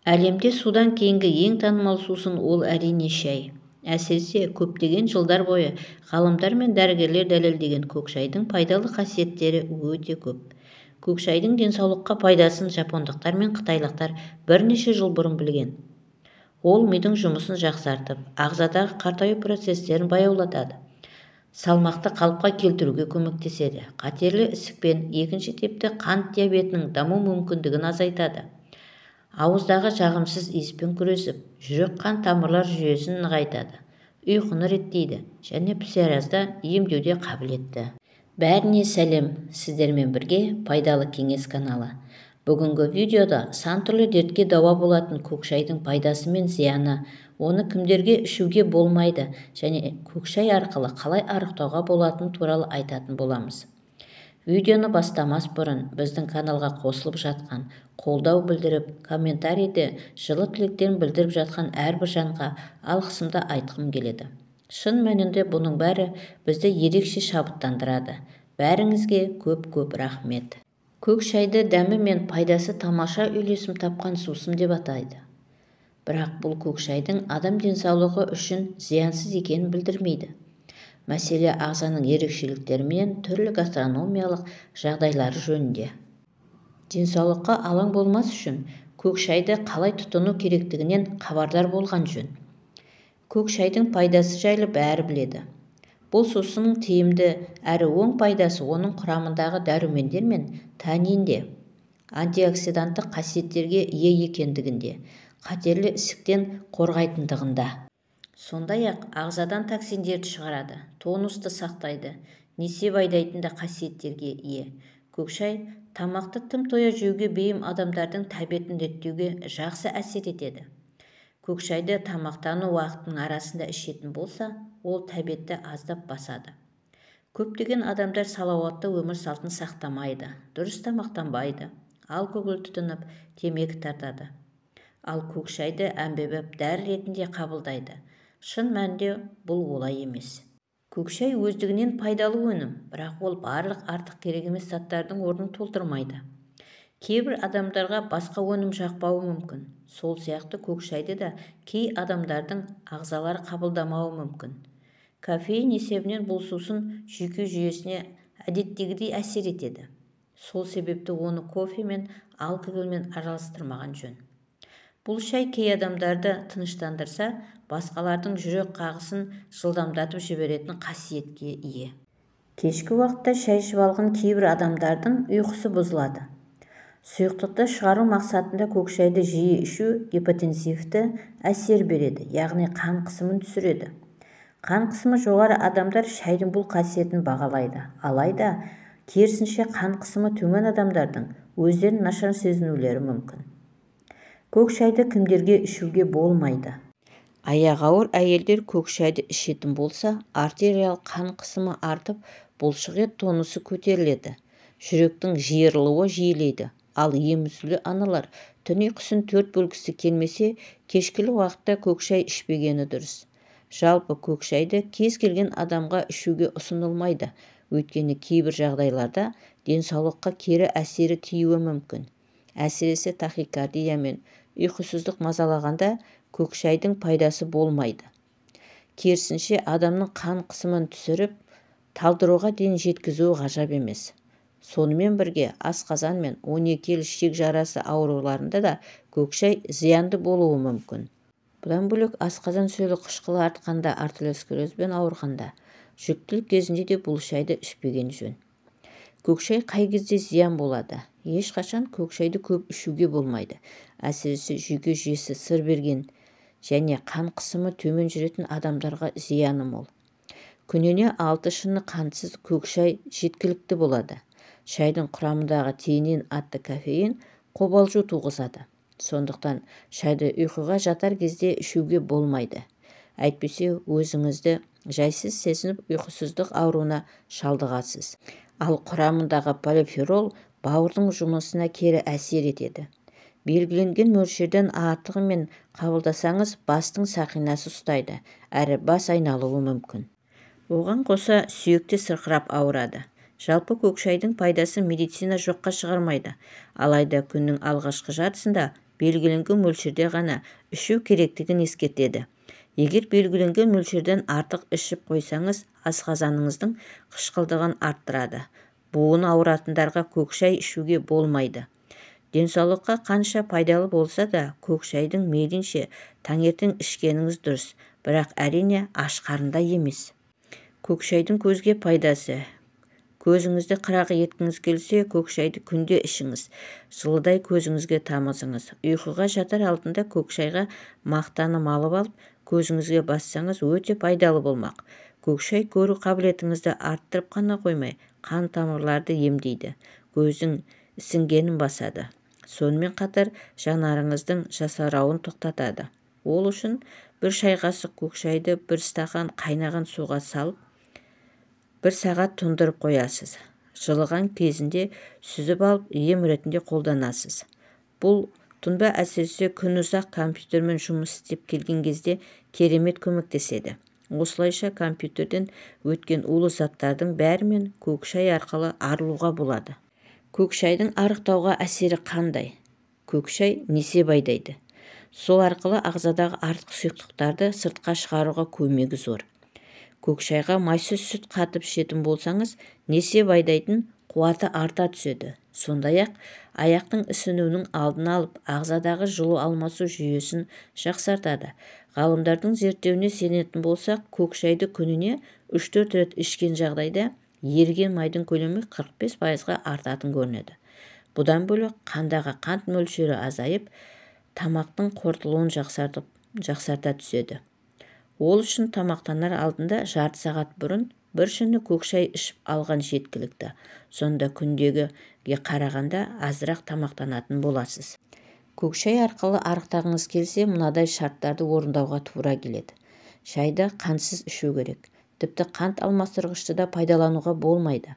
Әлемде судан кейінгі ең танымал сусын ол әрине шай. Әсіресе көптеген жылдар бойы ғалымдар мен дәрігерлер дәлелдеген көк шайдың пайдалы қасиеттері өте көп. Көк шайдың денсаулыққа пайдасын жапондықтар мен қытайлықтар бірнеше жыл бұрын білген. Ол мидың жұмысын жақсартып, ағзадағы қартаю процестерін баяулатады. Салмақты қалыпқа келтіруге көмектеседі. Қатерлі ісік пен екінші типті қант диабетінің даму мүмкіндігін азайтады. Ауыздағы жағымсыз иіспен күресіп, жүрек-қан тамырлар жүйесін нығайтады, ұйқыны реттейді және псориазды емдеуде қабілетті. Бәріне сәлем, сіздермен бірге пайдалы кеңес каналы. Бүгінгі видеода сан түрлі дертке дауа болатын көк шайдың пайдасы мен зияны, оны кімдерге ішуге болмайды және көк шай арқылы қалай арықтауға болатыны туралы айтатын боламыз. Видеоны бастамас бұрын біздің каналға қосылып жатқан, қолдау білдіріп, комментарийде жылы тілектерін білдіріп жатқан әрбір жанға алғысымды айтқым келеді. Шын мәнінде бұның бәрі бізді ерекше шабыттандырады. Бәріңізге көп рахмет. Көк шайды дәмі мен пайдасы тамаша үйлесім тапқан сусын деп атайды. Бірақ бұл көк шайдың адам денсаулығы үшін зиянсыз екенін білдірмейді. Мәселе ағзаның ерекшеліктері мен түрлі гастрономиялық жағдайлары жөнінде. Денсаулыққа алаң болмас үшін көк шайды қалай тұтыну керектігінен хабардар болған жөн. Көк шайдың пайдасы жайлы бәрі біледі. Бұл сусынның тиімді әрі оң пайдасы оның құрамындағы дәрумендер мен танинде, антиоксиданттық қасиеттерге ие екендігінде, қатерлі ісіктен қорғайтындығында. Сондай-ақ ағзадан токсиндерді шығарады, тонусты сақтайды, несеп айдайтын да қасиеттерге ие. Көк шай тамақты тым тоя жеуге бейім адамдардың тәбетін реттеуге жақсы әсер етеді. Көк шайды тамақтану уақытының арасында ішетін болса, ол тәбетті аздап басады. Көптеген адамдар салауатты өмір салтын сақтамайды, дұрыс тамақтанбайды, алкоголь тұтынып, темекі тартады. Ал көк шайды әмбебап дәрі ретінде қабылдайды. Шын мәнінде бұл олай емес. Көк шай өздігінен пайдалы өнім, бірақ ол барлық артық керек емес заттардың орнын толтырмайды. Кейбір адамдарға басқа өнім жақпауы мүмкін. Сол сияқты көк шайды да кей адамдардың ағзалары қабылдамауы мүмкін. Кофеин есебінен бұл сусын жүйке жүйесіне әдеттегідей әсер етеді. Сол себепті оны кофе мен алкогольмен араластырмаған жөн. Бұл шай кей адамдарды тыныштандырса, басқалардың жүрек қағысын жылдамдатып жіберетін қасиетке ие. Кешкі уақытта шай ішіп алған кейбір адамдардың ұйқысы бұзылады. Сұйықтықты шығару мақсатында көк шайды жиі ішу гипотензивті әсер береді, яғни қан қысымын түсіреді. Қан қысымы жоғары адамдар шайдың бұл қасиетін бағалайды. Алайда, керісінше қан қысымы төмен адамдардың өздерін нашар сезінулері мүмкін. Көк шайды кімдерге ішуге болмайды? Аяғы ауыр әйелдер көк шайды ішетін болса, артериялық қан қысымы артып, бұлшықет тонусы көтеріледі. Жүректің жиырылуы жиілейді. Ал емізулі аналар түн ұйқысын 4 бөлгісі келмесе, кешкілі уақытта көк шай ішпегені дұрыс. Жалпы көк шайды кез келген адамға ішуге ұсынылмайды, өйткені кейбір жағдайларда денсаулыққа кері әсері тиюі мүмкін. Әсіресе тахикардия мен ұйқысыздық мазалағанда көк шайдың пайдасы болмайды. Керісінше адамның қан қысымын түсіріп, талдыруға дейін жеткізуі ғажап емес. Сонымен бірге асқазан мен 12 ішек жарасы ауруларында да көк шай зиянды болуы мүмкін. Бұдан бөлек асқазан сөлі қышқылы артқанда, артериосклерозбен ауырғанда, жүктілік кезінде де бұл шайды ішпеген жөн. Көк шай қай кезде зиян болады? Ешқашан көк шайды көп ішуге болмайды. Әсіресе жүйке жүйесі сыр берген және қан қысымы төмен жүретін адамдарға зияны мол. Күніне 6 шыны қантсыз көк шай жеткілікті болады. Шайдың құрамындағы тианин атты кофеин қобалжу туғызады. Сондықтан шайды ұйқыға жатар кезде ішуге болмайды. Әйтпесе өзіңізді жайсыз сезініп ұйқысыздық ауруына шалдығасыз. Ал құрамындағы полиферол бауырдың жұмысына кері әсер етеді. Белгіленген мөлшерден артығымен қабылдасаңыз, бастың сақинасы ұстайды, әрі бас айналуы мүмкін. Оған қоса сүйекте сырқырап ауырады. Жалпы көк шайдың пайдасы медицина жоққа шығармайды. Алайда күннің алғашқы жартысында белгіленген мөлшерде ғана ішу керектігін ескертеді. Егер белгіленген мөлшерден артық ішіп қойсаңыз, асқазаныңыздың қышқылдығын арттырады. Буыны ауыратындарға көк шай ішуге болмайды. Денсаулыққа қанша пайдалы болса да, көк шайдың мейлінше таңертең ішкеніңіз дұрыс, бірақ әрине аш қарында емес. Көк шайдың көзге пайдасы. Көзіңізді қырағы еткіңіз келсе, көк шайды күнде ішіңіз. Жылыдай көзіңізге тамызыңыз. Ұйқыға жатар алдында көк шайға мақтаны малып алып, көзіңізге бассаңыз өте пайдалы болмақ. Көк шай көру қабілетіңізді арттырып қана қоймай, қан тамырларды емдейді, көздің ісінгенін басады. Сонымен қатар жанарыңыздың жасарауын тоқтатады. Ол үшін бір шай қасық көк шайды бір стақан қайнаған суға салып, 1 сағат тұндырып қоясыз. Жылыған кезінде сүзіп алып ем ретінде қолданасыз. Бұл тұнба әсіресе күн ұзақ компьютермен жұмыс істеп келген кезде керемет көмектеседі. Осылайша компьютерден өткен улы заттардың бәрімен көк шай арқылы арылуға болады. Көк шайдың арықтауға әсері қандай? Көк шай несеп айдайды. Сол арқылы ағзадағы артық сұйықтықтарды сыртқа шығаруға көмегі зор. Көк шайға майсыз сүт қатып ішетін болсаңыз, несеп айдайтын қуаты арта түседі. Сондай-ақ аяқтың ісінуінің алдын алып, ағзадағы жылу алмасу жүйесін жақсартады. Ғалымдардың зерттеуіне сенетін болсақ, көк шайды күніне 3-4 рет ішкен жағдайда еріген майдың көлемі 45%-ға артатын көрінеді. Бұдан бөлек қандағы қант мөлшері азайып, тамақтың қорытылуын жақсарта түседі. Ол үшін тамақтанар алдында жарты сағат бұрын бір шыны көк шай ішіп алған жеткілікті. Сонда күндегіге қарағанда азырақ тамақтанатын боласыз. Көк шай арқылы арықтағыңыз келсе, мынадай шарттарды орындауға тура келеді. Шайды қантсыз ішу керек. Тіпті қант алмастырғышты да пайдалануға болмайды.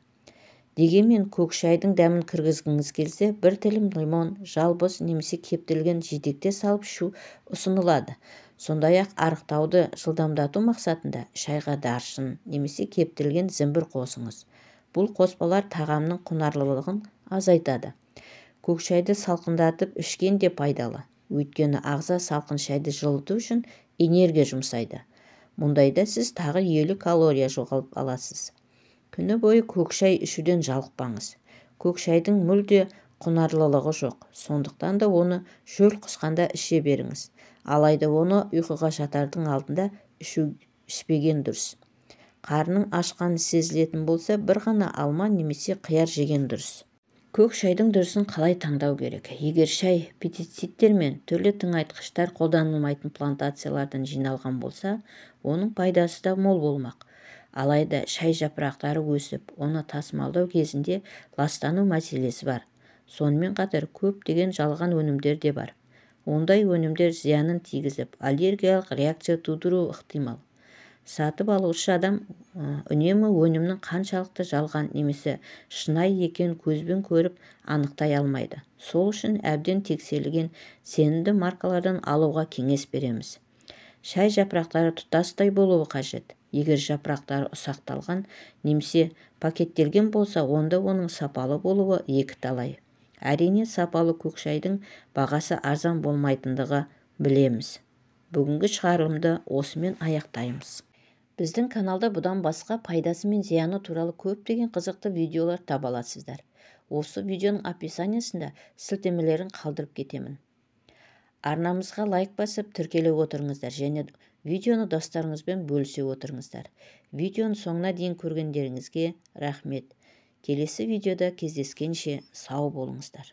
Дегенмен көк шайдың дәмін кіргізгіңіз келсе, 1 тілім лимон, жалбыз немесе кептірілген жидекте салып ішу ұсынылады. Сондай-ақ арықтауды жылдамдату мақсатында шайға даршын немесе кептірілген зімбір қосыңыз. Бұл қоспалар тағамның құнарлылығын азайтады. Көк шайды салқындатып ішкен де пайдалы. Өйткені ағза салқын шайды жылыту үшін энергия жұмсайды. Мұндайда сіз тағы 50 калория жоғалтып аласыз. Күні бойы көк шай ішуден жалықпаңыз. Көк шайдың мүлде құнарлылығы жоқ. Сондықтан да оны шөл құсқанда іше беріңіз. Алайда оны ұйқыға жатардың алдында ішпеген дұрыс. Қарның ашқаны сезілетін болса, бір ғана алма немесе қияр жеген дұрыс. Көк шайдың дұрысын қалай таңдау керек? Егер шай пестицидтер мен түрлі тыңайтқыштар қолданылмайтын плантациялардан жиналған болса, оның пайдасы да мол болмақ. Алайда шай жапырақтары өсіп, оны тасымалдау кезінде ластану мәселесі бар. Сонымен қатар көптеген жалған өнімдер де бар. Ондай өнімдер зиянын тигізіп, аллергиялық реакция тудыруы ықтимал. Сатып алушы адам үнемі өнімнің қаншалықты жалған немесе шынайы екенін көзбен көріп анықтай алмайды. Сол үшін әбден тексерілген сенімді маркалардан алуға кеңес береміз. Шай жапырақтары тұтастай болуы қажет. Егер жапырақтары ұсақталған немесе пакеттелген болса, онда оның сапалы болуы екі талай. Әрине, сапалы көк шайдың бағасы арзан болмайтындығы білеміз. Бүгінгі шығарылымды осымен аяқтаймыз. Біздің каналда бұдан басқа пайдасы мен зияны туралы көптеген қызықты видеолар таба аласыздар. Осы видеоның описаниясында сілтемелерін қалдырып кетемін. Арнамызға лайк басып тіркеліп отырыңыздар және видеоны достарыңызбен бөлісе отырыңыздар. Видеоның соңына дейін көргендеріңізге рахмет. Келесі видеода кездескенше сау болыңыздар.